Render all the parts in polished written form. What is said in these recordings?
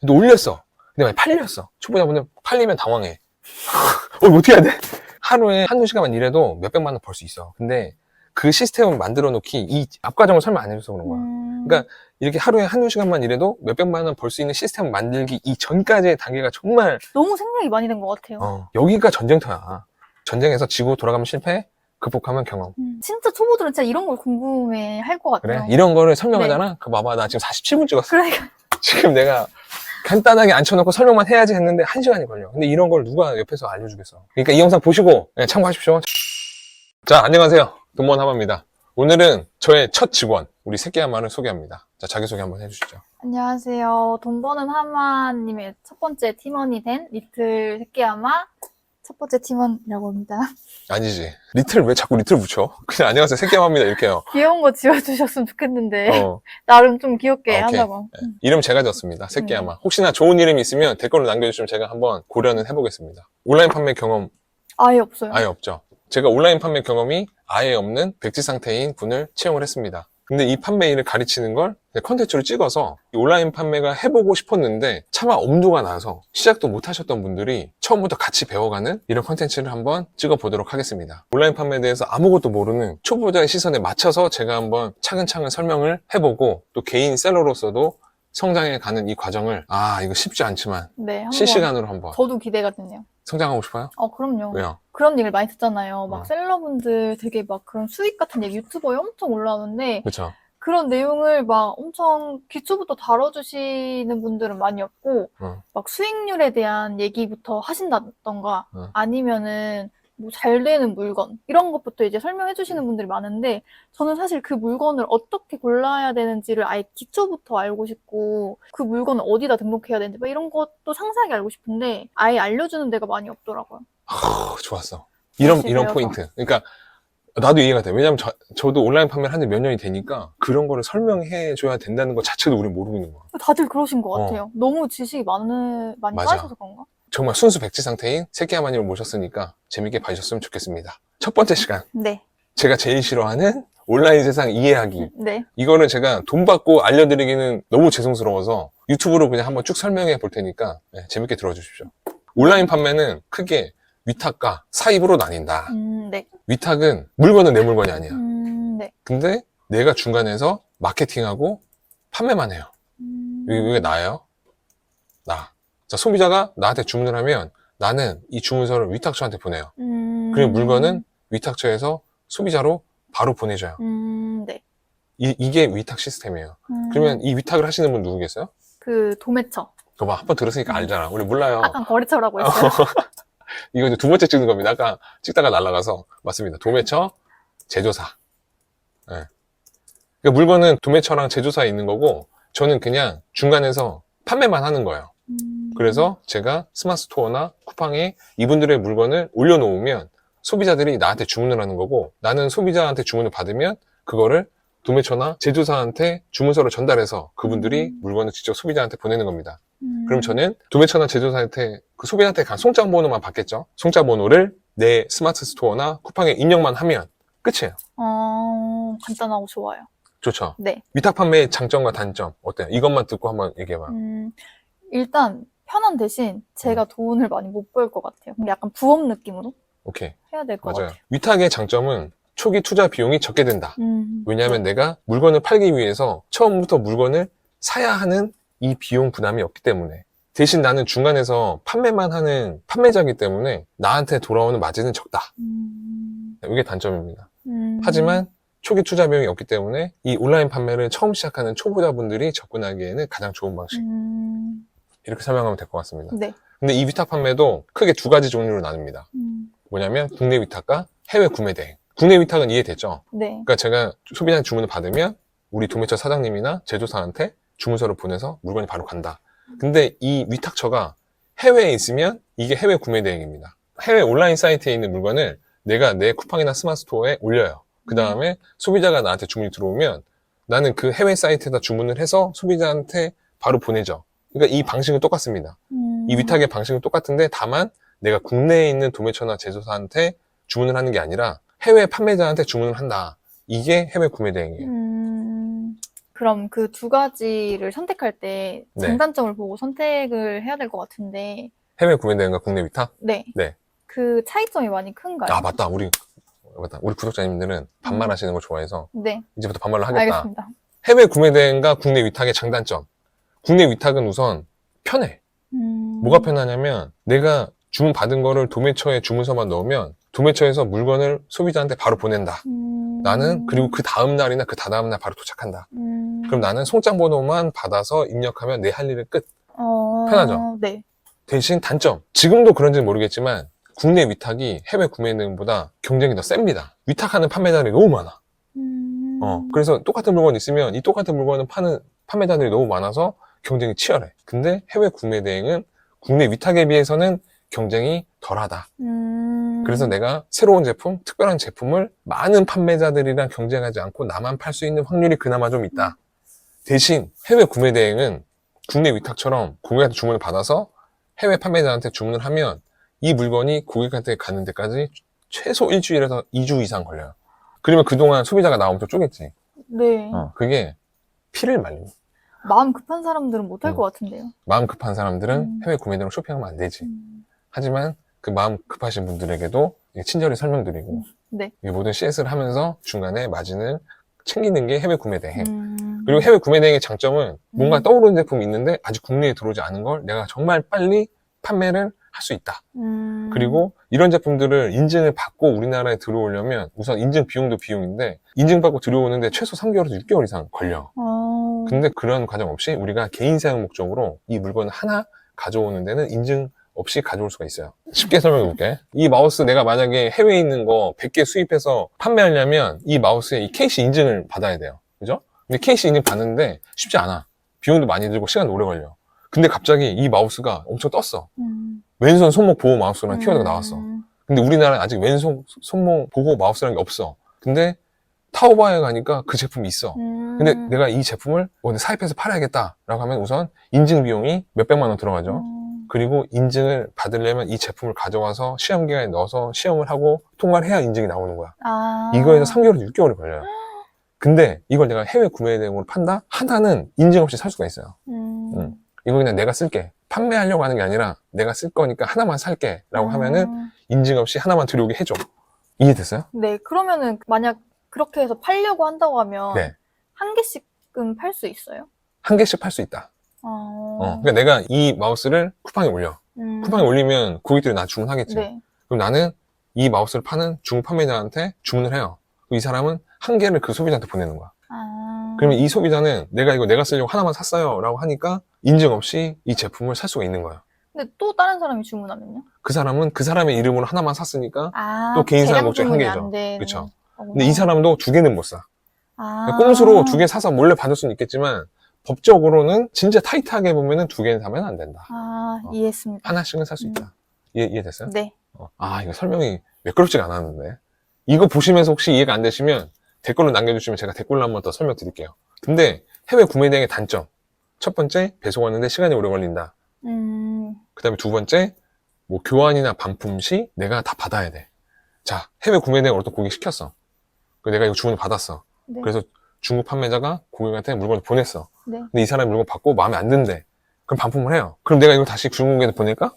근데 올렸어. 근데 만약 팔렸어. 초보자분들 팔리면 당황해. 어떻게 해야 돼? 하루에 한두 시간만 일해도 몇백만 원 벌 수 있어. 근데 그 시스템을 만들어 놓기, 이 앞과정을 설명 안 해줘서 그런 거야. 그러니까 이렇게 하루에 한두 시간만 일해도 몇백만 원 벌 수 있는 시스템을 만들기 이 전까지의 단계가 정말 너무 생각이 많이 된 것 같아요. 여기가 전쟁터야. 전쟁에서 지고 돌아가면 실패, 극복하면 경험. 진짜 초보들은 진짜 이런 걸 궁금해 할 것 같아요. 그래? 이런 거를 설명하잖아? 그 봐봐, 나 지금 47분 찍었어. 그러니까. 지금 내가 간단하게 앉혀놓고 설명만 해야지 했는데 1시간이 걸려. 근데 이런 걸 누가 옆에서 알려주겠어. 그러니까 이 영상 보시고 참고하십시오. 자, 안녕하세요. 돈번 하마입니다. 오늘은 저의 첫 직원, 우리 새끼야마를 소개합니다. 자, 자기소개 한번 해주시죠. 안녕하세요. 돈 버는 하마님의 첫 번째 팀원이 된 리틀 새끼야마 첫 번째 팀원이라고 합니다. 아니지. 리틀 왜 자꾸 리틀 붙여? 그냥 안녕하세요. 새끼야마입니다. 이렇게 해요. 귀여운 거 지어주셨으면 좋겠는데 나름 좀 귀엽게 오케이. 하자고. 네. 이름 제가 졌습니다. 새끼야마. 혹시나 좋은 이름이 있으면 댓글로 남겨주시면 제가 한번 고려는 해보겠습니다. 온라인 판매 경험 아예 없어요. 아예 없죠. 제가 온라인 판매 경험이 아예 없는 백지 상태인 분을 채용을 했습니다. 근데 이 판매 일을 가르치는 걸 컨텐츠로 찍어서 온라인 판매가 해보고 싶었는데 차마 엄두가 나서 시작도 못 하셨던 분들이 처음부터 같이 배워가는 이런 컨텐츠를 한번 찍어보도록 하겠습니다. 온라인 판매에 대해서 아무것도 모르는 초보자의 시선에 맞춰서 제가 한번 차근차근 설명을 해보고 또 개인 셀러로서도 성장해가는 이 과정을 이거 쉽지 않지만 네, 실시간으로 한번 저도 기대가 되네요. 성장하고 싶어요? 그럼요. 왜요? 그런 얘기를 많이 듣잖아요. 막 셀러분들 되게 막 그런 수익 같은 얘기 유튜버에 엄청 올라오는데 그렇죠. 그런 내용을 막 엄청 기초부터 다뤄주시는 분들은 많이 없고 막 수익률에 대한 얘기부터 하신다던가 아니면은 뭐 잘 되는 물건 이런 것부터 이제 설명해 주시는 분들이 많은데 저는 사실 그 물건을 어떻게 골라야 되는지를 아예 기초부터 알고 싶고 그 물건을 어디다 등록해야 되는지 막 이런 것도 상세하게 알고 싶은데 아예 알려주는 데가 많이 없더라고요. 좋았어. 이런 포인트. 그러니까 나도 이해가 돼. 왜냐면 저도 온라인 판매를 한 지 몇 년이 되니까 그런 거를 설명해 줘야 된다는 것 자체도 우린 모르고 있는 거야. 다들 그러신 것 같아요. 너무 지식이 많이 맞아. 빠져서 그런가? 정말 순수 백지 상태인 새끼야마님을 모셨으니까 재밌게 봐주셨으면 좋겠습니다. 첫 번째 시간. 네. 제가 제일 싫어하는 온라인 세상 이해하기. 네. 이거는 제가 돈 받고 알려드리기는 너무 죄송스러워서 유튜브로 그냥 한번 쭉 설명해 볼 테니까 재밌게 들어주십시오. 온라인 판매는 크게 위탁과 사입으로 나뉜다. 네. 위탁은 물건은 내 물건이 아니야. 네. 근데 내가 중간에서 마케팅하고 판매만 해요. 이게 나예요? 나. 자, 소비자가 나한테 주문을 하면 나는 이 주문서를 위탁처한테 보내요. 그리고 물건은 위탁처에서 소비자로 바로 보내줘요. 네. 이게 위탁 시스템이에요. 그러면 이 위탁을 하시는 분 누구겠어요? 그 도매처. 그거 봐, 한번 들었으니까 알잖아. 우리 몰라요. 약간 거래처라고 했어요. 이거 이제 두 번째 찍는 겁니다. 아까 찍다가 날아가서. 맞습니다. 도매처, 제조사. 네. 그러니까 물건은 도매처랑 제조사에 있는 거고 저는 그냥 중간에서 판매만 하는 거예요. 그래서 제가 스마트 스토어나 쿠팡에 이분들의 물건을 올려놓으면 소비자들이 나한테 주문을 하는 거고 나는 소비자한테 주문을 받으면 그거를 도매처나 제조사한테 주문서를 전달해서 그분들이 물건을 직접 소비자한테 보내는 겁니다. 그럼 저는 도매처나 제조사한테 그 소비자한테 간 송장 번호만 받겠죠. 송장 번호를 내 스마트 스토어나 쿠팡에 입력만 하면 끝이에요. 간단하고 좋아요. 좋죠. 네. 위탁 판매의 장점과 단점 어때요? 이것만 듣고 한번 얘기해봐요. 일단 편한 대신 제가 돈을 많이 못 벌 것 같아요. 약간 부업 느낌으로 오케이. 해야 될 것 맞아요. 같아요. 위탁의 장점은 초기 투자 비용이 적게 든다. 왜냐하면 내가 물건을 팔기 위해서 처음부터 물건을 사야 하는 이 비용 부담이 없기 때문에 대신 나는 중간에서 판매만 하는 판매자이기 때문에 나한테 돌아오는 마진은 적다. 이게 단점입니다. 하지만 초기 투자 비용이 없기 때문에 이 온라인 판매를 처음 시작하는 초보자분들이 접근하기에는 가장 좋은 방식. 이렇게 설명하면 될 것 같습니다. 네. 근데 이 위탁 판매도 크게 두 가지 종류로 나눕니다. 뭐냐면 국내 위탁과 해외 구매 대행. 국내 위탁은 이해됐죠? 네. 그러니까 제가 소비자한테 주문을 받으면 우리 도매처 사장님이나 제조사한테 주문서를 보내서 물건이 바로 간다. 근데 이 위탁처가 해외에 있으면 이게 해외 구매 대행입니다. 해외 온라인 사이트에 있는 물건을 내가 내 쿠팡이나 스마트 스토어에 올려요. 그 다음에 소비자가 나한테 주문이 들어오면 나는 그 해외 사이트에다 주문을 해서 소비자한테 바로 보내죠. 그러니까 이 방식은 똑같습니다. 이 위탁의 방식은 똑같은데 다만 내가 국내에 있는 도매처나 제조사한테 주문을 하는 게 아니라 해외 판매자한테 주문을 한다. 이게 해외 구매 대행이에요. 그럼 그 두 가지를 선택할 때 네. 장단점을 보고 선택을 해야 될 것 같은데. 해외 구매 대행과 국내 위탁? 네. 네. 그 차이점이 많이 큰가요? 아, 맞다. 우리 구독자님들은 반말하시는 거 좋아해서 네. 이제부터 반말로 하겠다. 알겠습니다. 해외 구매 대행과 국내 위탁의 장단점. 국내 위탁은 우선 편해. 뭐가 편하냐면 내가 주문 받은 거를 도매처에 주문서만 넣으면 도매처에서 물건을 소비자한테 바로 보낸다. 나는 그리고 그 다음 날이나 그 다다음 날 바로 도착한다. 그럼 나는 송장 번호만 받아서 입력하면 내 할 일은 끝. 편하죠? 네. 대신 단점. 지금도 그런지는 모르겠지만 국내 위탁이 해외 구매 대행보다 경쟁이 더 셉니다. 위탁하는 판매자들이 너무 많아. 그래서 똑같은 물건 있으면 이 똑같은 물건을 파는 판매자들이 너무 많아서 경쟁이 치열해. 근데 해외 구매 대행은 국내 위탁에 비해서는 경쟁이 덜하다. 그래서 내가 새로운 제품, 특별한 제품을 많은 판매자들이랑 경쟁하지 않고 나만 팔 수 있는 확률이 그나마 좀 있다. 대신 해외 구매 대행은 국내 위탁처럼 고객한테 주문을 받아서 해외 판매자한테 주문을 하면 이 물건이 고객한테 가는 데까지 최소 일주일에서 2주 이상 걸려요. 그러면 그동안 소비자가 나 엄청 쪼겠지. 네. 그게 피를 말리고. 마음 급한 사람들은 못할 것 같은데요. 마음 급한 사람들은 해외 구매 대행으로 쇼핑하면 안 되지. 하지만 그 마음 급하신 분들에게도 친절히 설명드리고 네. 이 모든 CS를 하면서 중간에 마진을 챙기는 게 해외 구매 대행. 그리고 해외 구매 대행의 장점은 뭔가 떠오르는 제품이 있는데 아직 국내에 들어오지 않은 걸 내가 정말 빨리 판매를 할 수 있다. 그리고 이런 제품들을 인증을 받고 우리나라에 들어오려면 우선 인증 비용도 비용인데 인증받고 들어오는데 최소 3개월에서 6개월 이상 걸려. 근데 그런 과정 없이 우리가 개인 사용 목적으로 이 물건 하나 가져오는 데는 인증 없이 가져올 수가 있어요. 쉽게 설명해 볼게. 이 마우스 내가 만약에 해외에 있는 거 100개 수입해서 판매하려면 이 마우스에 이 KC 인증을 받아야 돼요. 그죠? 근데 KC 인증 받는데 쉽지 않아. 비용도 많이 들고 시간도 오래 걸려. 근데 갑자기 이 마우스가 엄청 떴어. 왼손 손목 보호 마우스라는 키워드가 나왔어. 근데 우리나라는 아직 왼손 손목 보호 마우스라는 게 없어. 근데 타오바오에 가니까 그 제품이 있어. 근데 내가 이 제품을 어디 사입해서 팔아야겠다라고 하면 우선 인증 비용이 몇백만 원 들어가죠. 그리고 인증을 받으려면 이 제품을 가져와서 시험기간에 넣어서 시험을 하고 통과를 해야 인증이 나오는 거야. 이거에서 3개월에서 6개월이 걸려요. 근데 이걸 내가 해외 구매 대행으로 판다? 하나는 인증 없이 살 수가 있어요. 이거 그냥 내가 쓸게. 판매하려고 하는 게 아니라 내가 쓸 거니까 하나만 살게 라고 하면은 인증 없이 하나만 들여오게 해줘. 이해됐어요? 네. 그러면은 만약 그렇게 해서 팔려고 한다고 하면 네. 한 개씩은 팔 수 있어요? 한 개씩 팔 수 있다. 그러니까 내가 이 마우스를 쿠팡에 올려. 쿠팡에 올리면 고객들이 나 주문하겠지. 네. 그럼 나는 이 마우스를 파는 중국 판매자한테 주문을 해요. 이 사람은 한 개를 그 소비자한테 보내는 거야. 그러면 이 소비자는 내가 쓰려고 하나만 샀어요 라고 하니까 인증 없이 이 제품을 살 수가 있는 거예요. 근데 또 다른 사람이 주문하면요? 그 사람은 그 사람의 이름으로 하나만 샀으니까 또 개인 사용 목적 한 개죠. 그렇죠. 근데 이 사람도 두 개는 못 사. 꼼수로 두 개 사서 몰래 받을 수는 있겠지만 법적으로는 진짜 타이트하게 보면은 두 개는 사면 안 된다. 이해했습니다. 하나씩은 살 수 있다. 이해됐어요? 네. 이거 설명이 매끄럽지가 않았는데. 이거 보시면서 혹시 이해가 안 되시면 댓글로 남겨주시면 제가 댓글로 한 번 더 설명드릴게요. 근데 해외 구매 대행의 단점. 첫 번째, 배송하는데 시간이 오래 걸린다. 그 다음에 두 번째, 뭐 교환이나 반품 시 내가 다 받아야 돼. 자, 해외 구매 대행을 어떤 고객 시켰어. 내가 이거 주문을 받았어. 네. 그래서 중국 판매자가 고객한테 물건을 보냈어. 네. 근데 이 사람이 물건 받고 마음에 안 든대. 그럼 반품을 해요. 그럼 내가 이거 다시 중국에 보낼까?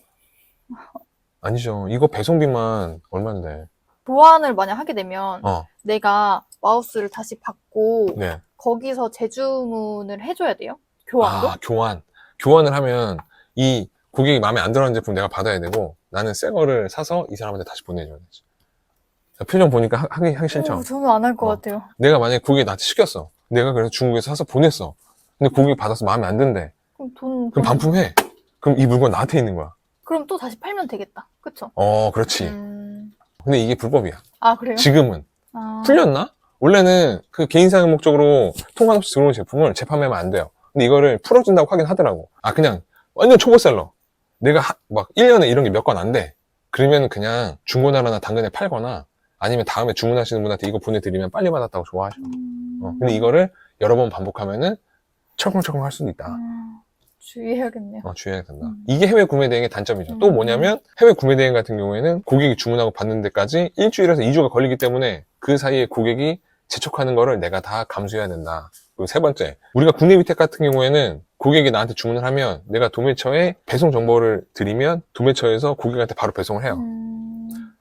아니죠. 이거 배송비만 얼만데. 교환을 만약 하게 되면 내가 마우스를 다시 받고 네. 거기서 재주문을 해줘야 돼요? 교환도? 교환을 하면 이 고객이 마음에 안 들어하는 제품 내가 받아야 되고 나는 새 거를 사서 이 사람한테 다시 보내줘야 되지. 표정 보니까 하기 싫죠? 저는 안 할 것 같아요. 내가 만약에 고객이 나한테 시켰어. 내가 그래서 중국에서 사서 보냈어. 근데 고객이 받아서 마음에 안 든대. 그럼 그럼 반품해. 그럼 이 물건 나한테 있는 거야. 그럼 또 다시 팔면 되겠다. 그쵸? 그렇지. 근데 이게 불법이야. 그래요? 지금은. 풀렸나? 원래는 그 개인 사용 목적으로 통관 없이 들어오는 제품을 재판매하면 안 돼요. 근데 이거를 풀어준다고 하긴 하더라고. 그냥 완전 초보셀러. 내가 막 1년에 이런 게 몇 건 안 돼. 그러면 그냥 중고나라나 당근에 팔거나 아니면 다음에 주문하시는 분한테 이거 보내드리면 빨리 받았다고 좋아하셔. 근데 이거를 여러 번 반복하면은 철컹철컹 할 수도 있다. 주의해야겠네요. 주의해야 된다. 이게 해외 구매 대행의 단점이죠. 또 뭐냐면 해외 구매 대행 같은 경우에는 고객이 주문하고 받는 데까지 일주일에서 2주가 걸리기 때문에 그 사이에 고객이 재촉하는 거를 내가 다 감수해야 된다. 그리고 세 번째, 우리가 국내 위탁 같은 경우에는 고객이 나한테 주문을 하면 내가 도매처에 배송 정보를 드리면 도매처에서 고객한테 바로 배송을 해요.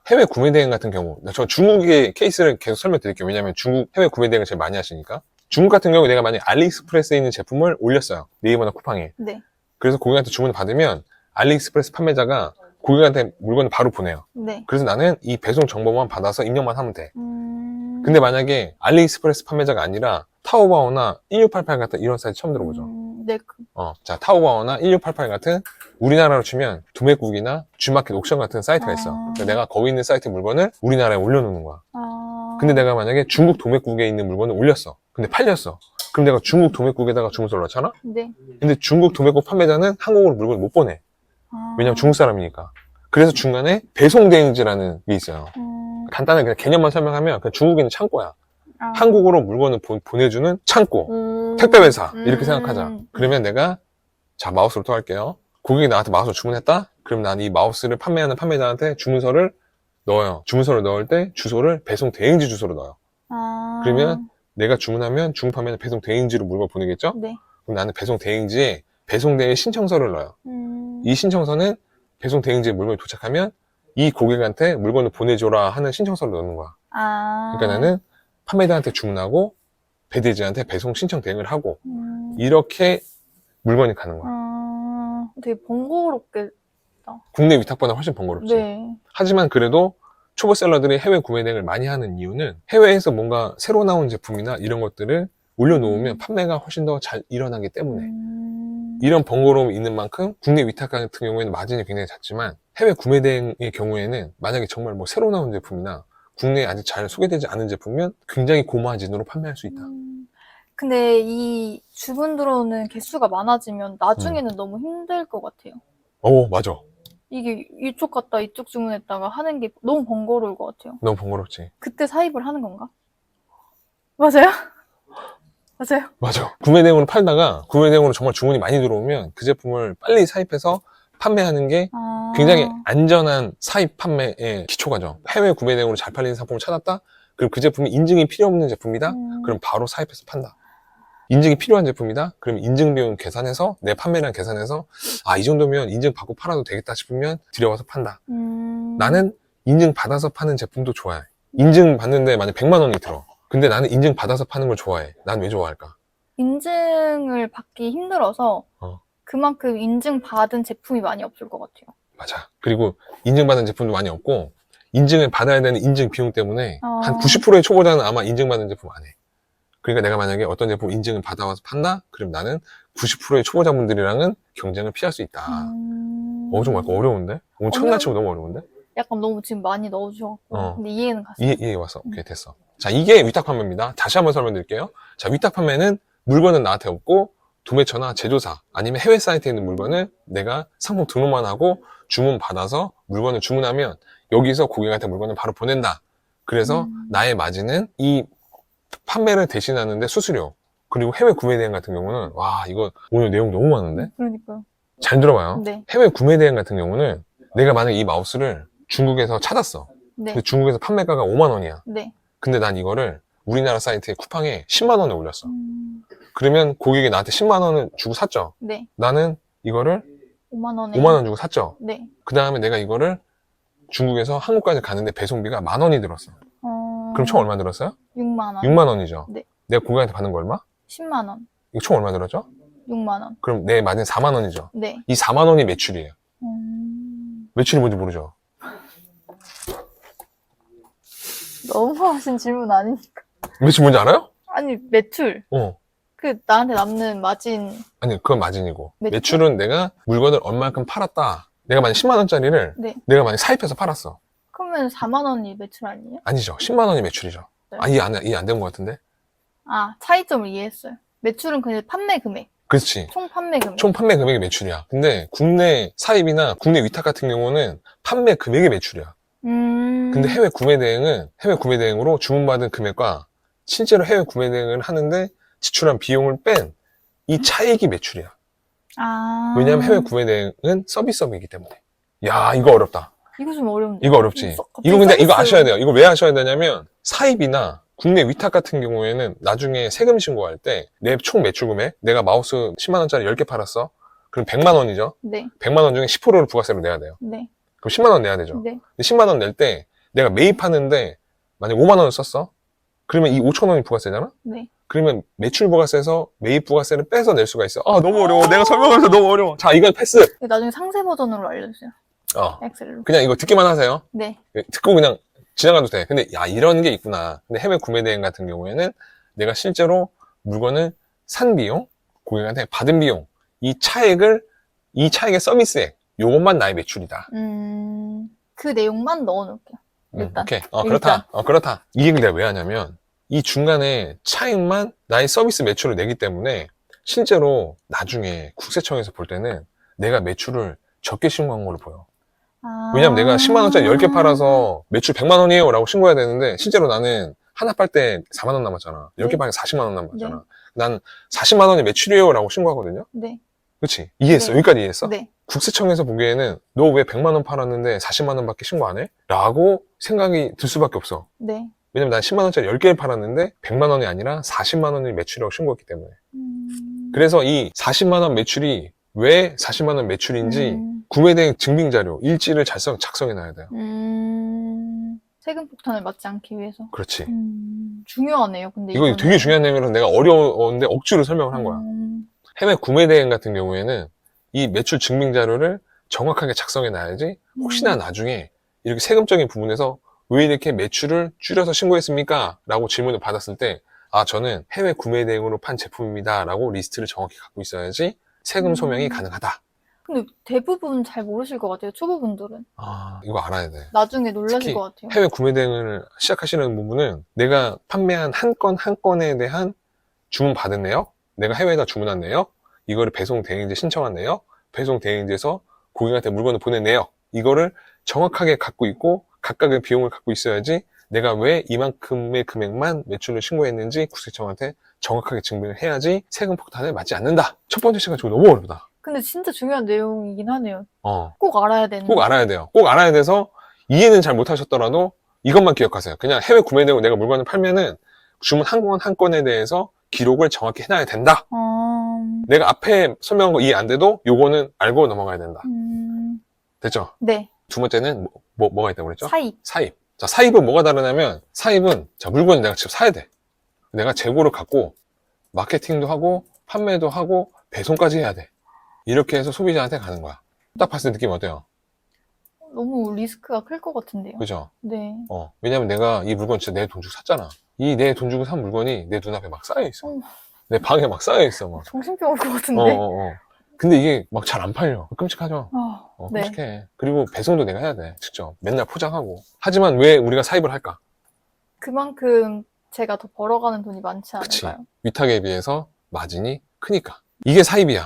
해외 구매 대행 같은 경우, 저 중국의 케이스를 계속 설명드릴게요. 왜냐면 중국 해외 구매 대행을 제일 많이 하시니까. 중국 같은 경우 내가 만약에 알리익스프레스에 있는 제품을 올렸어요. 네이버나 쿠팡에. 네. 그래서 고객한테 주문을 받으면 알리익스프레스 판매자가 고객한테 물건을 바로 보내요. 네. 그래서 나는 이 배송 정보만 받아서 입력만 하면 돼. 근데 만약에 알리익스프레스 판매자가 아니라 타오바오나 1688 같은 이런 사이트 처음 들어보죠? 네. 자, 타오바오나 1688 같은 우리나라로 치면 두매국이나 G마켓 옥션 같은 사이트가 있어. 그러니까 내가 거기 있는 사이트 물건을 우리나라에 올려놓는 거야. 근데 내가 만약에 중국 도매국에 있는 물건을 올렸어. 근데 팔렸어. 그럼 내가 중국 도매국에다가 주문서를 넣잖아? 네. 근데 중국 도매국 판매자는 한국으로 물건을 못 보내. 왜냐면 중국 사람이니까. 그래서 중간에 배송대행지라는 게 있어요. 간단하게 그냥 개념만 설명하면 그냥 중국에 있는 창고야. 한국으로 물건을 보내주는 창고, 택배회사 이렇게 생각하자. 그러면 내가 자 마우스로 또 할게요. 고객이 나한테 마우스로 주문했다? 그럼 난 이 마우스를 판매하는 판매자한테 주문서를 넣어요. 주문서를 넣을 때 주소를 배송 대행지 주소로 넣어요. 그러면 내가 주문하면 중국 판매는 배송 대행지로 물건 보내겠죠? 네. 그럼 나는 배송 대행지에 배송 대행 신청서를 넣어요. 이 신청서는 배송 대행지에 물건이 도착하면 이 고객한테 물건을 보내줘라 하는 신청서를 넣는 거야. 그러니까 나는 판매자한테 주문하고 배대지한테 배송 신청 대행을 하고 이렇게 물건이 가는 거야. 되게 번거롭게. 국내 위탁보다 훨씬 번거롭지. 네. 하지만 그래도 초보 셀러들이 해외 구매 대행을 많이 하는 이유는 해외에서 뭔가 새로 나온 제품이나 이런 것들을 올려놓으면 판매가 훨씬 더 잘 일어나기 때문에 이런 번거로움이 있는 만큼 국내 위탁 같은 경우에는 마진이 굉장히 작지만 해외 구매 대행의 경우에는 만약에 정말 뭐 새로 나온 제품이나 국내에 아직 잘 소개되지 않은 제품이면 굉장히 고마진으로 판매할 수 있다. 근데 이 주문 들어오는 개수가 많아지면 나중에는 너무 힘들 것 같아요. 맞아. 이게 이쪽 갔다 이쪽 주문했다가 하는 게 너무 번거로울 것 같아요. 너무 번거롭지. 그때 사입을 하는 건가? 맞아요? 맞아요? 맞아. 구매 대행으로 팔다가 구매 대행으로 정말 주문이 많이 들어오면 그 제품을 빨리 사입해서 판매하는 게 굉장히 안전한 사입 판매의 기초과정. 해외 구매 대행으로 잘 팔리는 상품을 찾았다? 그럼 그 제품이 인증이 필요 없는 제품이다? 그럼 바로 사입해서 판다. 인증이 필요한 제품이다? 그럼 인증 비용 계산해서 내 판매량 계산해서 이 정도면 인증 받고 팔아도 되겠다 싶으면 들여와서 판다. 나는 인증 받아서 파는 제품도 좋아해. 인증 받는데 만약 100만 원이 들어. 근데 나는 인증 받아서 파는 걸 좋아해. 난 왜 좋아할까? 인증을 받기 힘들어서 그만큼 인증받은 제품이 많이 없을 것 같아요. 맞아. 그리고 인증받은 제품도 많이 없고 인증을 받아야 되는 인증 비용 때문에 한 90%의 초보자는 아마 인증받은 제품 안 해. 그러니까 내가 만약에 어떤 제품 인증을 받아와서 판다? 그럼 나는 90%의 초보자분들이랑은 경쟁을 피할 수 있다. 좀 약간 어려운데? 오늘 첫날 치고 너무 어려운데? 약간 너무 지금 많이 넣어주셔서 근데 이해는 갔어요. 이해 왔어. 오케이, 됐어. 자, 이게 위탁 판매입니다. 다시 한번 설명드릴게요. 자, 위탁 판매는 물건은 나한테 없고 도매처나 제조사 아니면 해외 사이트에 있는 물건을 내가 상품 등록만 하고 주문 받아서 물건을 주문하면 여기서 고객한테 물건을 바로 보낸다. 그래서 나의 마진은 이 판매를 대신하는데 수수료 그리고 해외 구매 대행 같은 경우는 이거 오늘 내용 너무 많은데? 그러니까요. 잘 들어봐요. 네. 해외 구매 대행 같은 경우는 내가 만약에 이 마우스를 중국에서 찾았어. 네. 근데 중국에서 판매가가 5만 원이야. 네. 근데 난 이거를 우리나라 사이트에 쿠팡에 10만 원에 올렸어. 그러면 고객이 나한테 10만 원을 주고 샀죠. 네. 나는 이거를 5만 원에 5만 원 주고 샀죠. 네. 그 다음에 내가 이거를 중국에서 한국까지 가는데 배송비가 10,000원이 들었어. 그럼 총 얼마 들었어요? 6만 원. 6만 원이죠. 네. 내가 고객한테 받는 거 얼마? 10만 원. 이거 총 얼마 들었죠? 6만 원. 그럼 내 마진 4만 원이죠. 네. 이 4만 원이 매출이에요. 매출이 뭔지 모르죠? 너무하신 질문 아니니까. 매출 뭔지 알아요? 아니 매출. 그 나한테 남는 마진. 아니 그건 마진이고 매출? 매출은 내가 물건을 얼마만큼 팔았다. 내가 만약 10만 원짜리를 네. 내가 만약 사입해서 팔았어. 그러면 4만 원이 매출 아니에요? 아니죠. 10만 원이 매출이죠. 네. 이해 안 된 것 같은데? 차이점을 이해했어요. 매출은 그냥 판매 금액. 그렇지. 총 판매 금액. 총 판매 금액이 매출이야. 근데 국내 사입이나 국내 위탁 같은 경우는 판매 금액이 매출이야. 근데 해외 구매 대행으로 주문받은 금액과 실제로 해외 구매 대행을 하는데 지출한 비용을 뺀 이 차익이 매출이야. 왜냐하면 해외 구매 대행은 서비스업이기 때문에. 야, 이거 어렵다. 이거 좀 어려운데. 이거 어렵지. 이거 근데 이거 아셔야 돼요. 이거 왜 아셔야 되냐면 사입이나 국내 위탁 같은 경우에는 나중에 세금 신고할 때 내 총 매출 금액, 내가 마우스 10만 원짜리 10개 팔았어. 그럼 100만 원이죠. 네. 100만 원 중에 10%를 부가세로 내야 돼요. 네. 그럼 10만 원 내야 되죠. 네. 근데 10만 원 낼 때 내가 매입하는데 만약 5만 원을 썼어? 그러면 이 5천 원이 부가세잖아? 네. 그러면 매출 부가세에서 매입 부가세를 빼서 낼 수가 있어. 아, 너무 어려워. 내가 설명해서 너무 어려워. 자, 이건 패스. 나중에 상세 버전으로 알려주세요. 엑셀로. 그냥 이거 듣기만 하세요. 네. 듣고 그냥 지나가도 돼. 근데 야, 이런 게 있구나. 근데 해외 구매 대행 같은 경우에는 내가 실제로 물건을 산 비용, 고객한테 받은 비용, 이 차액의 서비스액, 요것만 나의 매출이다. 그 내용만 넣어놓을게요. 일단. 오케이. 그렇다. 이 얘기를 내가 왜 하냐면, 이 중간에 차익만 나의 서비스 매출을 내기 때문에, 실제로 나중에 국세청에서 볼 때는 내가 매출을 적게 신고한 걸로 보여. 왜냐면 내가 10만 원짜리 10개 팔아서 매출 100만 원이에요 라고 신고해야 되는데, 실제로 나는 하나 팔 때 4만 원 남았잖아. 10개 팔 때 40만 원 남았잖아. 네. 난 40만 원이 매출이에요 라고 신고하거든요. 네. 그치? 이해했어? 네. 여기까지 이해했어? 네. 국세청에서 보기에는 너 왜 100만 원 팔았는데 40만 원밖에 신고 안 해? 라고 생각이 들 수밖에 없어. 네. 왜냐면 난 10만 원짜리 10개를 팔았는데 100만 원이 아니라 40만 원이 매출이라고 신고했기 때문에. 그래서 이 40만 원 매출이 왜 40만 원 매출인지 구매대행 증빙자료, 일지를 작성해놔야 돼요. 세금 폭탄을 맞지 않기 위해서. 그렇지. 중요하네요. 근데 이거 이거는. 되게 중요한 내용이라서 내가 어려웠는데 억지로 설명을 한 거야. 해외 구매대행 같은 경우에는 이 매출 증빙자료를 정확하게 작성해놔야지 혹시나 나중에 이렇게 세금적인 부분에서 왜 이렇게 매출을 줄여서 신고했습니까? 라고 질문을 받았을 때 아, 저는 해외 구매대행으로 판 제품입니다. 라고 리스트를 정확히 갖고 있어야지 세금 소명이 가능하다. 근데 대부분 잘 모르실 것 같아요. 초보분들은. 아, 이거 알아야 돼. 나중에 놀라실 특히 것 같아요. 해외 구매대행을 시작하시는 부분은 내가 판매한 한 건에 대한 주문 받은 내역, 내가 해외에다 주문한 내역, 이거를 배송 대행제 신청한 내역, 배송 대행제에서 고객한테 물건을 보낸 내역, 이거를 정확하게 갖고 있고 각각의 비용을 갖고 있어야지 내가 왜 이만큼의 금액만 매출을 신고했는지 국세청한테 정확하게 증명을 해야지 세금 폭탄을 맞지 않는다. 첫 번째 시간 저거 너무 어렵다. 근데 진짜 중요한 내용이긴 하네요. 꼭 꼭 알아야 되는. 알아야 돼요. 꼭 알아야 돼서 이해는 잘 못하셨더라도 이것만 기억하세요. 그냥 해외 구매되고 내가 물건을 팔면은 주문 한 건에 대해서 기록을 정확히 해놔야 된다. 내가 앞에 설명한 거 이해 안 돼도 요거는 알고 넘어가야 된다. 됐죠? 네. 두 번째는 뭐가 있다고 그랬죠? 사입. 자, 사입은 뭐가 다르냐면 사입은 자, 물건을 내가 직접 사야 돼. 내가 재고를 갖고 마케팅도 하고 판매도 하고 배송까지 해야 돼. 이렇게 해서 소비자한테 가는 거야. 딱 봤을 때 느낌 어때요? 너무 리스크가 클 것 같은데요. 그죠? 네. 왜냐면 내가 이 물건 진짜 내 돈 주고 샀잖아. 이 내 돈 주고 산 물건이 내 눈앞에 막 쌓여있어. 내 방에 막 쌓여있어. 막. 정신병 올 것 같은데. 근데 이게 막 잘 안 팔려. 끔찍하죠? 네. 끔찍해. 그리고 배송도 내가 해야 돼. 직접. 맨날 포장하고. 하지만 왜 우리가 사입을 할까? 그만큼 제가 더 벌어가는 돈이 많지 그치. 않을까요? 위탁에 비해서 마진이 크니까. 이게 사입이야.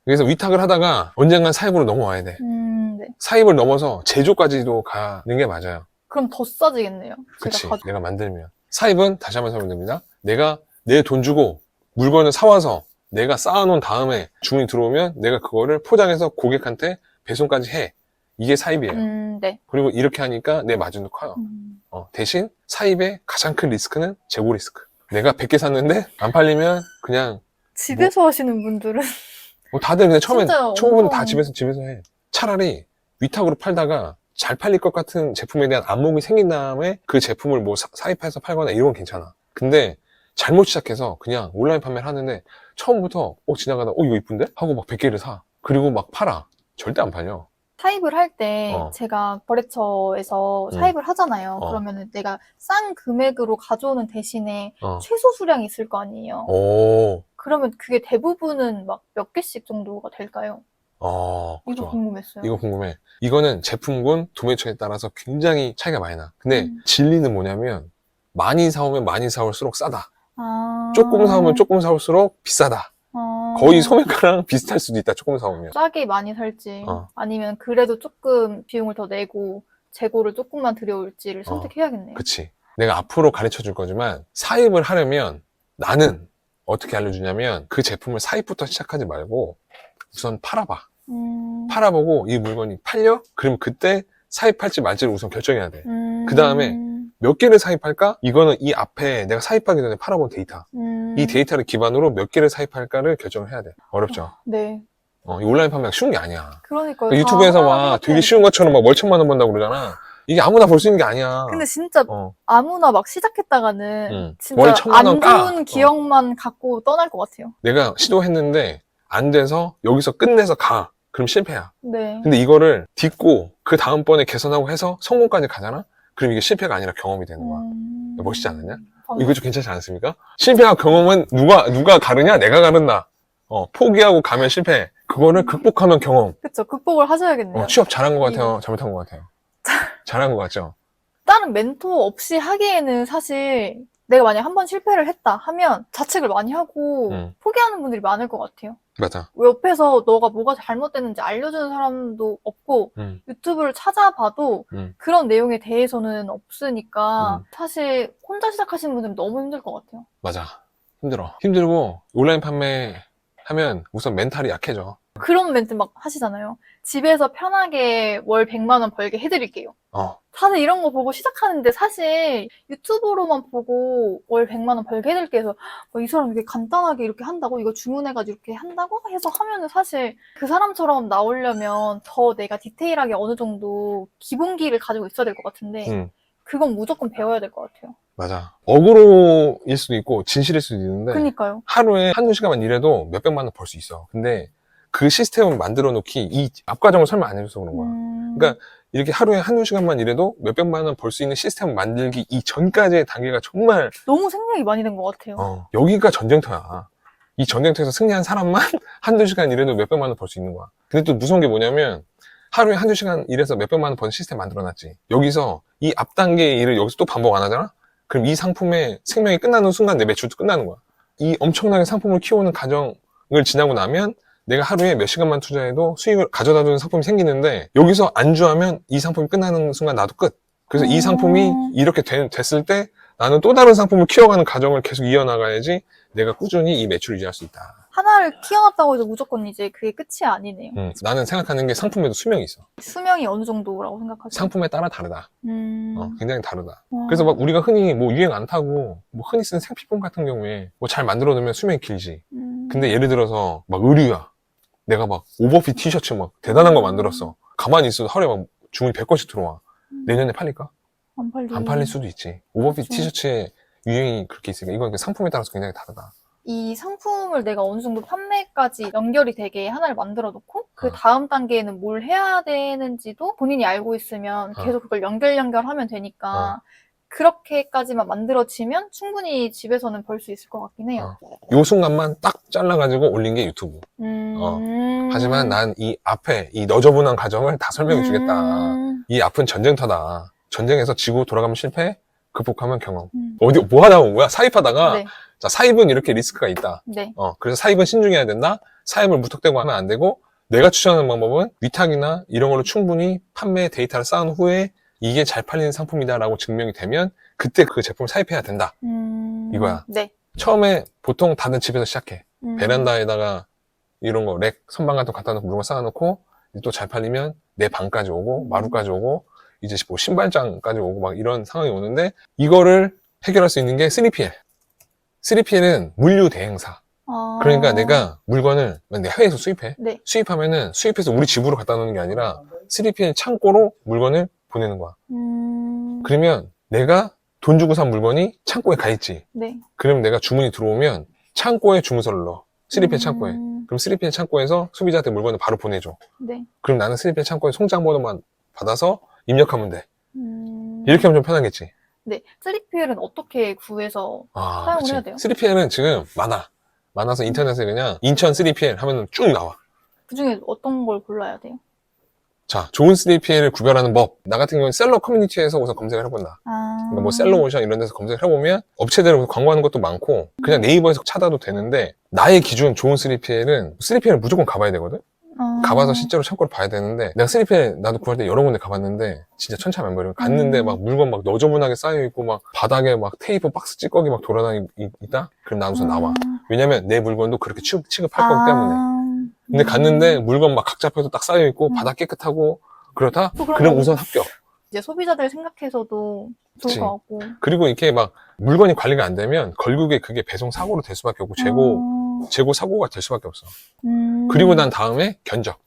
그래서 위탁을 하다가 언젠간 사입으로 넘어와야 돼. 네. 사입을 넘어서 제조까지도 가는 게 맞아요. 그럼 더 싸지겠네요. 그치. 내가 만들면. 사입은 다시 한번 설명드립니다. 내가 내 돈 주고 물건을 사와서 내가 쌓아놓은 다음에 주문이 들어오면 내가 그거를 포장해서 고객한테 배송까지 해. 이게 사입이에요. 네. 그리고 이렇게 하니까 내 마진도 커요. 대신 사입의 가장 큰 리스크는 재고 리스크. 내가 100개 샀는데 안 팔리면 그냥 집에서 하시는 분들은 다들 그냥 처음엔 진짜요. 초보는 다 집에서 해. 차라리 위탁으로 팔다가 잘 팔릴 것 같은 제품에 대한 안목이 생긴 다음에 그 제품을 뭐 사입해서 팔거나 이런 건 괜찮아. 근데 잘못 시작해서 그냥 온라인 판매를 하는데 처음부터 지나가다 이거 이쁜데? 하고 막 100개를 사. 그리고 막 팔아. 절대 안 팔려. 사입을 할 때 제가 거래처에서 사입을 하잖아요. 그러면 내가 싼 금액으로 가져오는 대신에 최소 수량이 있을 거 아니에요. 그러면 그게 대부분은 막 몇 개씩 정도가 될까요? 이거 궁금했어요. 이거 궁금해. 이거는 제품군, 도매처에 따라서 굉장히 차이가 많이 나. 근데 진리는 뭐냐면 많이 사오면 많이 사올수록 싸다. 조금 사오면 조금 사올수록 비싸다. 거의 소매가랑 비슷할 수도 있다. 조금 사오면. 싸게 많이 살지 아니면 그래도 조금 비용을 더 내고 재고를 조금만 들여올지를 선택해야겠네요. 그치. 내가 앞으로 가르쳐 줄 거지만 사입을 하려면 나는 어떻게 알려주냐면 그 제품을 사입부터 시작하지 말고 우선 팔아봐. 팔아보고 이 물건이 팔려? 그럼 그때 사입할지 말지를 우선 결정해야 돼. 그 다음에 몇 개를 사입할까? 이거는 이 앞에 내가 사입하기 전에 팔아본 데이터. 이 데이터를 기반으로 몇 개를 사입할까를 결정을 해야 돼. 어렵죠? 네. 이 온라인 판매가 쉬운 게 아니야. 그러니까요. 그러니까 유튜브에서 다 막 되게 생각해야 쉬운 것처럼 막 월천만 원 번다고 그러잖아. 이게 아무나 볼 수 있는 게 아니야. 근데 진짜 아무나 막 시작했다가는 진짜 월 1,000만 원 안 까. 좋은 기억만 갖고 떠날 것 같아요. 내가 시도했는데 안 돼서 여기서 끝내서 가. 그럼 실패야. 네. 근데 이거를 딛고 그 다음번에 개선하고 해서 성공까지 가잖아? 그럼 이게 실패가 아니라 경험이 되는 거야. 멋있지 않느냐? 이거 좀 괜찮지 않습니까? 실패와 경험은 누가 가르냐? 내가 가른다. 포기하고 가면 실패. 그거를 극복하면 경험. 그쵸. 극복을 하셔야겠네요. 취업 잘한 것 같아요? 잘못한 것 같아요? 잘한 것 같죠? 다른 멘토 없이 하기에는 사실 내가 만약 한번 실패를 했다 하면 자책을 많이 하고 포기하는 분들이 많을 것 같아요. 맞아. 옆에서 너가 뭐가 잘못됐는지 알려주는 사람도 없고 유튜브를 찾아봐도 그런 내용에 대해서는 없으니까 사실 혼자 시작하시는 분들은 너무 힘들 것 같아요. 맞아. 힘들어. 힘들고 온라인 판매 하면 우선 멘탈이 약해져. 그런 멘트 막 하시잖아요. 집에서 편하게 월 100만 원 벌게 해드릴게요. 다들 이런 거 보고 시작하는데 사실 유튜브로만 보고 월 100만 원 벌게 해드릴게 해서 이 사람 이렇게 간단하게 이렇게 한다고? 이거 주문해가지고 이렇게 한다고? 해서 하면은 사실 그 사람처럼 나오려면 더 내가 디테일하게 어느 정도 기본기를 가지고 있어야 될 것 같은데 그건 무조건 배워야 될 것 같아요. 맞아. 어그로일 수도 있고 진실일 수도 있는데 그러니까요. 하루에 한두 시간만 일해도 몇백만 원 벌 수 있어. 근데 그 시스템을 만들어 놓기 이 앞과정을 설명 안 해줘서 그런 거야. 그러니까 이렇게 하루에 한두 시간만 일해도 몇백만 원 벌 수 있는 시스템을 만들기 이전까지의 단계가 정말 너무 생각이 많이 된 것 같아요. 여기가 전쟁터야. 이 전쟁터에서 승리한 사람만 한두 시간 일해도 몇백만 원 벌 수 있는 거야. 근데 또 무서운 게 뭐냐면 하루에 한두 시간 일해서 몇백만 원 버는 시스템 만들어놨지. 여기서 이 앞 단계의 일을 여기서 또 반복 안 하잖아? 그럼 이 상품의 생명이 끝나는 순간 내 매출도 끝나는 거야. 이 엄청나게 상품을 키우는 과정을 지나고 나면 내가 하루에 몇 시간만 투자해도 수익을 가져다 주는 상품이 생기는데 여기서 안주하면 이 상품이 끝나는 순간 나도 끝. 그래서 이 상품이 이렇게 됐을 때 나는 또 다른 상품을 키워가는 과정을 계속 이어나가야지 내가 꾸준히 이 매출을 유지할 수 있다. 하나를 키워놨다고 해서 무조건 이제 그게 끝이 아니네요. 나는 생각하는 게 상품에도 수명이 있어. 수명이 어느 정도라고 생각하세요? 상품에 따라 다르다. 굉장히 다르다. 와. 그래서 막 우리가 흔히 뭐 유행 안 타고 뭐 흔히 쓰는 생필품 같은 경우에 뭐 잘 만들어 놓으면 수명이 길지. 근데 예를 들어서 막 의류야. 내가 막 오버핏 티셔츠 막 대단한 거 만들었어. 가만히 있어도 하루에 막 주문이 100건씩 들어와. 내년에 팔릴까? 안 팔릴 수도 있지. 오버핏 그렇죠. 티셔츠의 유행이 그렇게 있으니까 이건 상품에 따라서 굉장히 다르다. 이 상품을 내가 어느 정도 판매까지 연결이 되게 하나를 만들어 놓고 그 다음 단계에는 뭘 해야 되는지도 본인이 알고 있으면 계속 그걸 연결하면 되니까 그렇게까지만 만들어지면 충분히 집에서는 벌 수 있을 것 같긴 해요. 요 순간만 딱 잘라가지고 올린 게 유튜브. 하지만 난 이 앞에 이 너저분한 과정을 다 설명해 주겠다. 이 앞은 전쟁터다. 전쟁에서 지고 돌아가면 실패, 극복하면 경험. 뭐 하다 보면 뭐야? 사입하다가 네. 자, 사입은 이렇게 리스크가 있다. 네. 그래서 사입은 신중해야 된다. 사입을 무턱대고 하면 안 되고 내가 추천하는 방법은 위탁이나 이런 걸로 충분히 판매 데이터를 쌓은 후에 이게 잘 팔리는 상품이다라고 증명이 되면 그때 그 제품을 사입해야 된다. 이거야. 네. 처음에 보통 다들 집에서 시작해. 베란다에다가 이런 거 렉, 선반 같은 거 갖다 놓고 물건 쌓아놓고 또 잘 팔리면 내 방까지 오고 마루까지 오고 이제 뭐 신발장까지 오고 막 이런 상황이 오는데 이거를 해결할 수 있는 게 3PL. 3PL은 물류 대행사. 그러니까 내가 물건을 내가 해외에서 수입해. 네. 수입하면은 수입해서 우리 집으로 갖다 놓는 게 아니라 3PL 창고로 물건을 보내는 거야. 그러면 내가 돈 주고 산 물건이 창고에 가 있지. 네. 그럼 내가 주문이 들어오면 창고에 주문서를 넣어. 3PL 창고에. 그럼 3PL 창고에서 소비자한테 물건을 바로 보내줘. 네. 그럼 나는 3PL 창고에 송장 번호만 받아서 입력하면 돼. 이렇게 하면 좀 편하겠지. 네. 3PL은 어떻게 구해서 사용을 해야 돼요? 3PL은 지금 많아서 인터넷에 그냥 인천 3PL 하면 쭉 나와. 그 중에 어떤 걸 골라야 돼요? 자, 좋은 3PL을 구별하는 법. 나 같은 경우는 셀러 커뮤니티에서 우선 검색을 해본다. 그러니까 뭐 셀러오션 이런 데서 검색을 해보면 업체들은 광고하는 것도 많고 그냥 네이버에서 찾아도 되는데 나의 기준 좋은 3PL은 3PL을 무조건 가봐야 되거든? 가봐서 실제로 창고를 봐야 되는데 내가 3PL 나도 구할 때 여러 군데 가봤는데 진짜 천차만별이야. 갔는데 막 물건 막 너저분하게 쌓여있고 막 바닥에 막 테이프 박스 찌꺼기 막 돌아다니다? 그럼 난 우선 나와. 왜냐면 내 물건도 그렇게 취급할 거기 때문에. 근데 갔는데 물건 막 각 잡혀서 딱 쌓여있고 바닥 깨끗하고 그렇다? 그럼 우선 합격. 이제 소비자들 생각해서도 좋을 그치. 것 같고. 그리고 이렇게 막 물건이 관리가 안 되면 결국에 그게 배송 사고로 될 수밖에 없고 재고 사고가 될 수밖에 없어. 그리고 난 다음에 견적.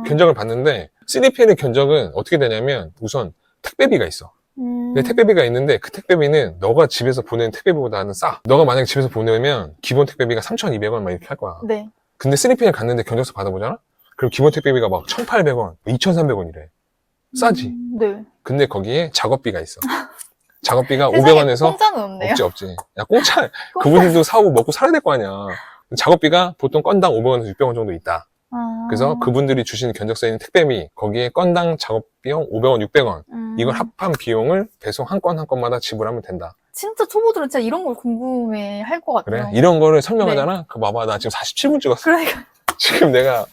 견적을 받는데 3PL의 견적은 어떻게 되냐면 우선 택배비가 있어. 근데 택배비가 있는데 그 택배비는 너가 집에서 보내는 택배비보다는 싸. 너가 만약에 집에서 보내면 기본 택배비가 3,200원 막 이렇게 할 거야. 네. 근데 3PL 갔는데 견적서 받아보잖아? 그럼 기본 택배비가 막 1,800원, 2,300원이래. 싸지. 네. 근데 거기에 작업비가 있어. 작업비가 세상에 500원에서 공짜는 없네요. 없지. 야, 공짜. 그분들도 사오고 먹고 살아야 될 거 아니야. 작업비가 보통 건당 500원에서 600원 정도 있다. 그래서 그분들이 주시는 견적서에 있는 택배비, 거기에 건당 작업비용 500원, 600원. 이걸 합한 비용을 배송 한 건 한 건마다 지불하면 된다. 진짜 초보들은 진짜 이런 걸 궁금해 할 것 같아요. 그래? 이런 거를 설명하잖아? 그 봐봐. 나 지금 47분 찍었어. 그러니까. 지금 내가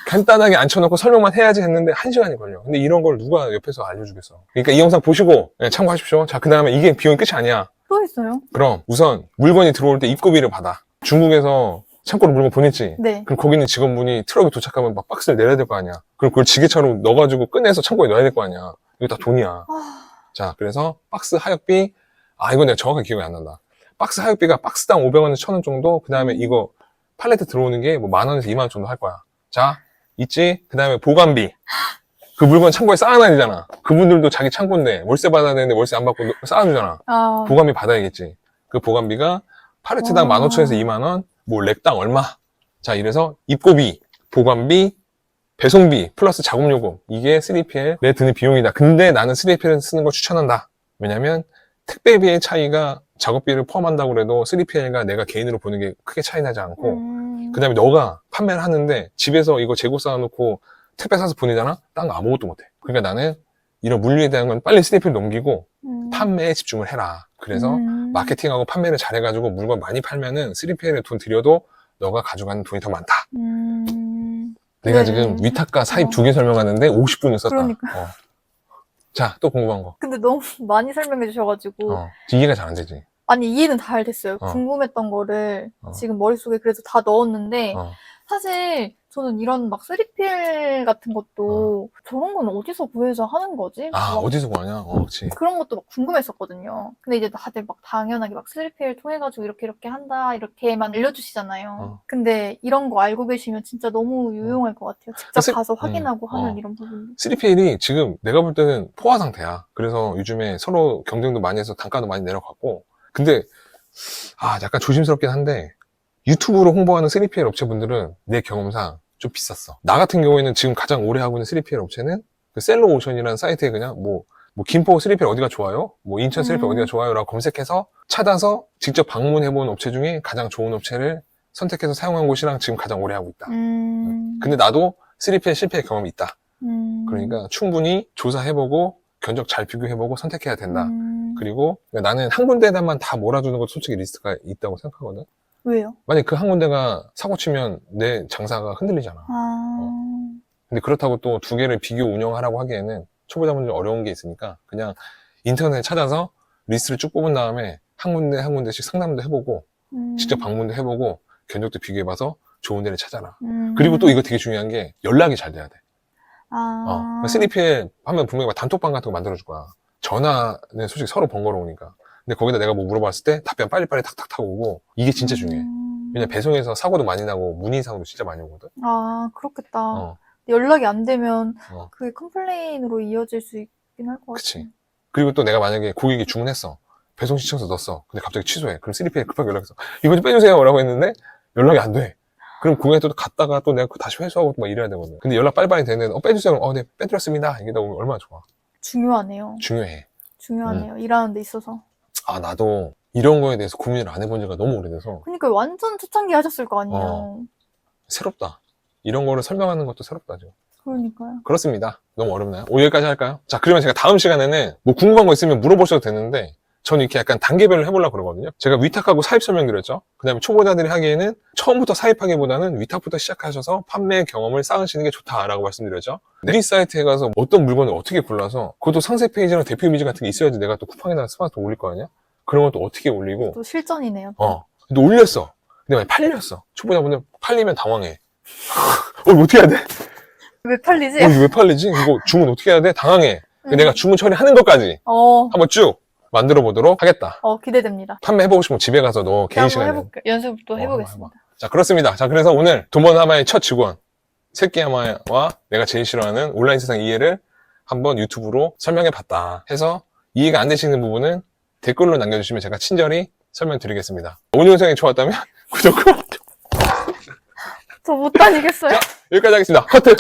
간단하게 앉혀놓고 설명만 해야지 했는데 1시간이 걸려. 근데 이런 걸 누가 옆에서 알려주겠어. 그러니까 이 영상 보시고 참고하십시오. 자, 그 다음에 이게 비용이 끝이 아니야. 또 있어요? 그럼 우선 물건이 들어올 때 입고비를 받아. 중국에서 창고로 물건 보냈지? 네. 그럼 거기 있는 직원분이 트럭이 도착하면 막 박스를 내려야 될 거 아니야. 그럼 그걸 지게차로 넣어가지고 꺼내서 창고에 넣어야 될 거 아니야. 이거 다 돈이야. 자, 그래서 박스 하역비, 이건 내가 정확하게 기억이 안 난다. 박스 하역비가 박스당 500원에서 1,000원 정도, 그 다음에 이거 팔레트 들어오는 게 뭐 10,000원에서 20,000원 정도 할 거야. 자, 있지? 그 다음에 보관비. 그 물건 창고에 쌓아놔야 되잖아. 그분들도 자기 창고인데 월세 받아야 되는데 월세 안 받고 쌓아두잖아. 보관비 받아야겠지. 그 보관비가 팔레트당 15,000원에서 20,000원, 뭐 렉당 얼마. 자, 이래서 입고비, 보관비, 배송비, 플러스 작업요금. 이게 3PL에 드는 비용이다. 근데 나는 3PL을 쓰는 걸 추천한다. 왜냐면 택배비의 차이가 작업비를 포함한다고 그래도 3PL과 내가 개인으로 보는 게 크게 차이 나지 않고 그 다음에 너가 판매를 하는데 집에서 이거 재고 쌓아놓고 택배 사서 보내잖아? 딴 거 아무것도 못해. 그러니까 나는 이런 물류에 대한 건 빨리 3PL 넘기고 판매에 집중을 해라. 그래서 마케팅하고 판매를 잘해가지고 물건 많이 팔면은 3PL에 돈 들여도 너가 가져가는 돈이 더 많다. 내가 지금 위탁과 사입 두 개 설명하는데 50분을 썼다. 그러니까. 자, 또 궁금한 거. 근데 너무 많이 설명해 주셔가지고. 이해가 잘 안 되지. 아니, 이해는 잘 됐어요. 궁금했던 거를 지금 머릿속에 그래도 다 넣었는데, 사실 저는 이런 막 3PL 같은 것도 저런 건 어디서 구해서 하는 거지? 어디서 구하냐? 그치. 그런 것도 막 궁금했었거든요. 근데 이제 다들 막 당연하게 막 3PL 통해가지고 이렇게 한다, 이렇게만 알려주시잖아요. 근데 이런 거 알고 계시면 진짜 너무 유용할 것 같아요. 직접 가서 확인하고 하는 이런 부분. 3PL이 지금 내가 볼 때는 포화 상태야. 그래서 요즘에 서로 경쟁도 많이 해서 단가도 많이 내려갔고. 근데, 약간 조심스럽긴 한데, 유튜브로 홍보하는 3PL 업체분들은 내 경험상 좀 비쌌어. 나 같은 경우에는 지금 가장 오래 하고 있는 3PL 업체는 그 셀러오션이라는 사이트에 그냥 뭐 김포 3PL 어디가 좋아요? 뭐 인천 3PL 어디가 좋아요? 라고 검색해서 찾아서 직접 방문해본 업체 중에 가장 좋은 업체를 선택해서 사용한 곳이랑 지금 가장 오래 하고 있다. 근데 나도 3PL 실패 경험이 있다. 그러니까 충분히 조사해보고 견적 잘 비교해보고 선택해야 된다. 그리고 나는 한 군데에다만 다 몰아주는 것도 솔직히 리스크가 있다고 생각하거든. 왜요? 만약 그 한 군데가 사고 치면 내 장사가 흔들리잖아. 근데 그렇다고 또 두 개를 비교 운영하라고 하기에는 초보자분들 어려운 게 있으니까 그냥 인터넷에 찾아서 리스트를 쭉 뽑은 다음에 한 군데 한 군데씩 상담도 해보고 직접 방문도 해보고 견적도 비교해봐서 좋은 데를 찾아라. 그리고 또 이거 되게 중요한 게 연락이 잘 돼야 돼. 3PL 하면 분명히 막 단톡방 같은 거 만들어줄 거야. 전화는 솔직히 서로 번거로우니까. 근데 거기다 내가 뭐 물어봤을 때 답변 빨리빨리 탁탁탁 오고 이게 진짜 중요해. 왜냐면 배송에서 사고도 많이 나고 문의사고도 진짜 많이 오거든. 그렇겠다. 연락이 안 되면 그게 컴플레인으로 이어질 수 있긴 할 것 같아. 그치. 그리고 또 내가 만약에 고객이 주문했어. 배송 신청서 넣었어. 근데 갑자기 취소해. 그럼 3PL 급하게 연락해서 이거 좀 빼주세요 라고 했는데 연락이 안 돼. 그럼 고객한테 또 갔다가 또 내가 다시 회수하고 막 이래야 되거든. 근데 연락 빨리빨리 되는 빼주세요. 네, 빼드렸습니다. 이게 너무 얼마나 좋아. 중요하네요. 중요해. 일하는 데 있어서. 나도 이런 거에 대해서 고민을 안 해본 지가 너무 오래돼서. 그러니까 완전 초창기 하셨을 거 아니에요. 새롭다. 이런 거를 설명하는 것도 새롭다죠. 그러니까요. 그렇습니다. 너무 어렵나요? 여기까지 할까요? 자, 그러면 제가 다음 시간에는 뭐 궁금한 거 있으면 물어보셔도 되는데 저는 이렇게 약간 단계별로 해보려고 그러거든요. 제가 위탁하고 사입 설명드렸죠. 그 다음에 초보자들이 하기에는 처음부터 사입하기보다는 위탁부터 시작하셔서 판매 경험을 쌓으시는 게 좋다라고 말씀드렸죠. 내리 사이트에 가서 어떤 물건을 어떻게 골라서 그것도 상세 페이지랑 대표 이미지 같은 게 있어야지 내가 또 쿠팡에다가 스마트 올릴 거 아니야? 그런 것도 어떻게 올리고 또 실전이네요. 근데 올렸어. 근데 만약 팔렸어. 초보자분들 팔리면 당황해. 이거 어떻게 해야 돼? 왜 팔리지? 이거 왜 팔리지? 이거 주문 어떻게 해야 돼? 당황해. 내가 주문 처리하는 것까지 한번 쭉 만들어 보도록 하겠다. 기대됩니다. 판매해보고 싶으면 집에 가서 너 개인 시간에 연습도 해보겠습니다. 자, 그렇습니다. 자, 그래서 오늘 돈번 하마의 첫 직원 새끼 하마와 내가 제일 싫어하는 온라인 세상 이해를 한번 유튜브로 설명해 봤다 해서 이해가 안 되시는 부분은 댓글로 남겨주시면 제가 친절히 설명드리겠습니다. 오늘 영상이 좋았다면 구독과 저 못 다니겠어요. 자, 여기까지 하겠습니다. 커트!